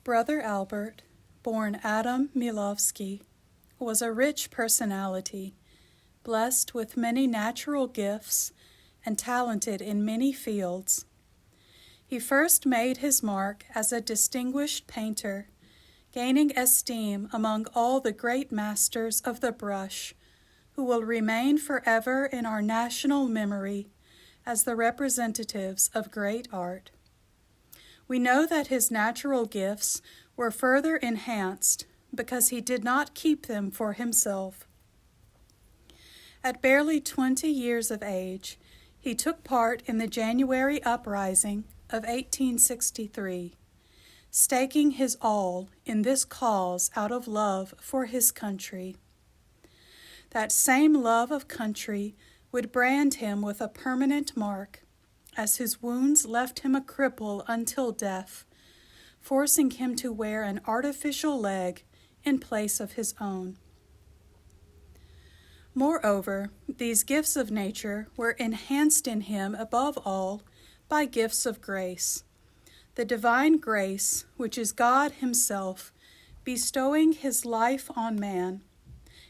Brother Albert, born Adam Chmielowski, was a rich personality, blessed with many natural gifts and talented in many fields. He first made his mark as a distinguished painter, gaining esteem among all the great masters of the brush, who will remain forever in our national memory as the representatives of great art. We know that his natural gifts were further enhanced because he did not keep them for himself. At barely 20 years of age, he took part in the January uprising of 1863, staking his all in this cause out of love for his country. That same love of country would brand him with a permanent mark, as his wounds left him a cripple until death, forcing him to wear an artificial leg in place of his own. Moreover, these gifts of nature were enhanced in him above all by gifts of grace, the divine grace which is God Himself bestowing His life on man,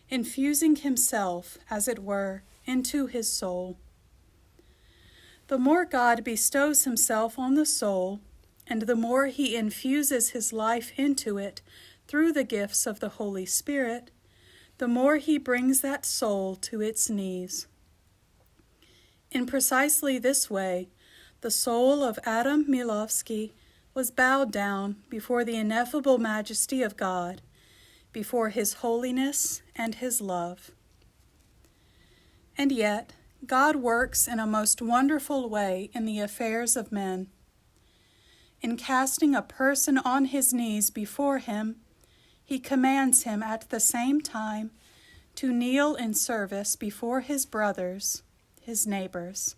infusing Himself, as it were, into his soul. The more God bestows Himself on the soul, and the more He infuses His life into it through the gifts of the Holy Spirit, the more He brings that soul to its knees. In precisely this way, the soul of Adam Chmielowski was bowed down before the ineffable majesty of God, before His holiness and His love. And yet, God works in a most wonderful way in the affairs of men. In casting a person on his knees before Him, He commands him at the same time to kneel in service before his brothers, his neighbors.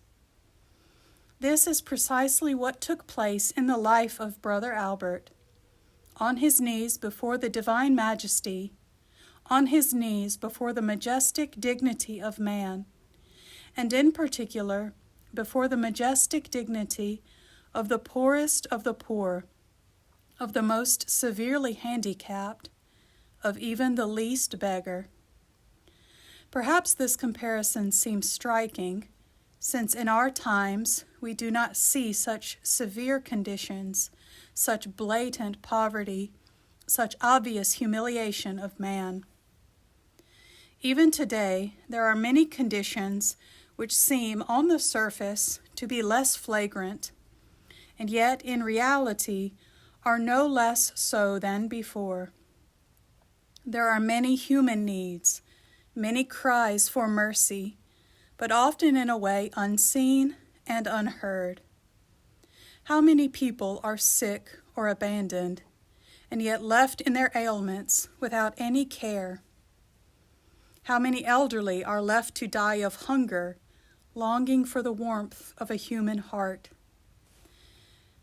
This is precisely what took place in the life of Brother Albert. On his knees before the divine majesty, on his knees before the majestic dignity of man, and in particular before the majestic dignity of the poorest of the poor, of the most severely handicapped, of even the least beggar. Perhaps this comparison seems striking, since in our times we do not see such severe conditions, such blatant poverty, such obvious humiliation of man. Even today, there are many conditions which seem on the surface to be less flagrant, and yet in reality are no less so than before. There are many human needs, many cries for mercy, but often in a way unseen and unheard. How many people are sick or abandoned, and yet left in their ailments without any care? How many elderly are left to die of hunger, longing for the warmth of a human heart?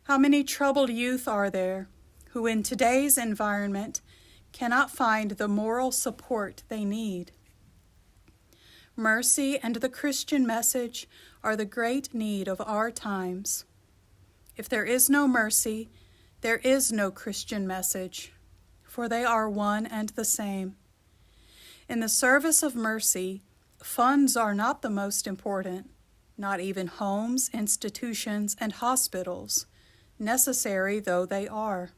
How many troubled youth are there who in today's environment cannot find the moral support they need? Mercy and the Christian message are the great need of our times. If there is no mercy, there is no Christian message, for they are one and the same. In the service of mercy, funds are not the most important, not even homes, institutions, and hospitals, necessary though they are.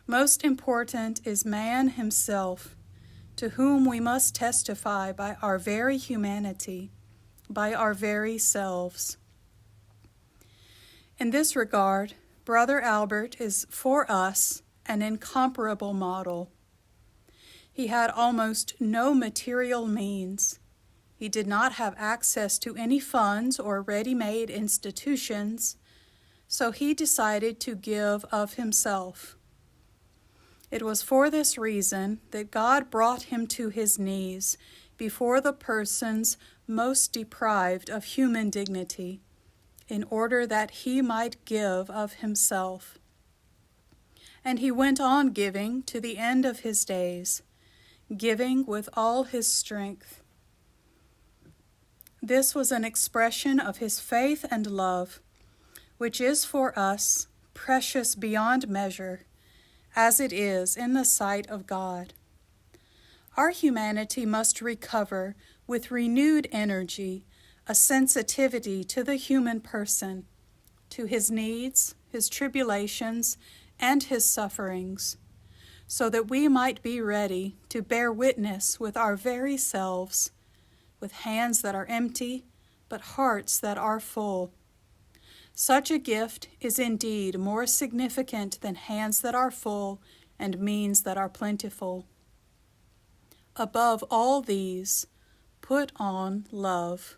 Most important is man himself, to whom we must testify by our very humanity, by our very selves. In this regard, Brother Albert is for us an incomparable model. He had almost no material means. He did not have access to any funds or ready-made institutions, so he decided to give of himself. It was for this reason that God brought him to his knees before the persons most deprived of human dignity, in order that he might give of himself. And he went on giving to the end of his days, giving with all his strength. This was an expression of his faith and love, which is for us precious beyond measure, as it is in the sight of God. Our humanity must recover with renewed energy a sensitivity to the human person, to his needs, his tribulations, and his sufferings, so that we might be ready to bear witness with our very selves, with hands that are empty, but hearts that are full. Such a gift is indeed more significant than hands that are full and means that are plentiful. Above all these, put on love.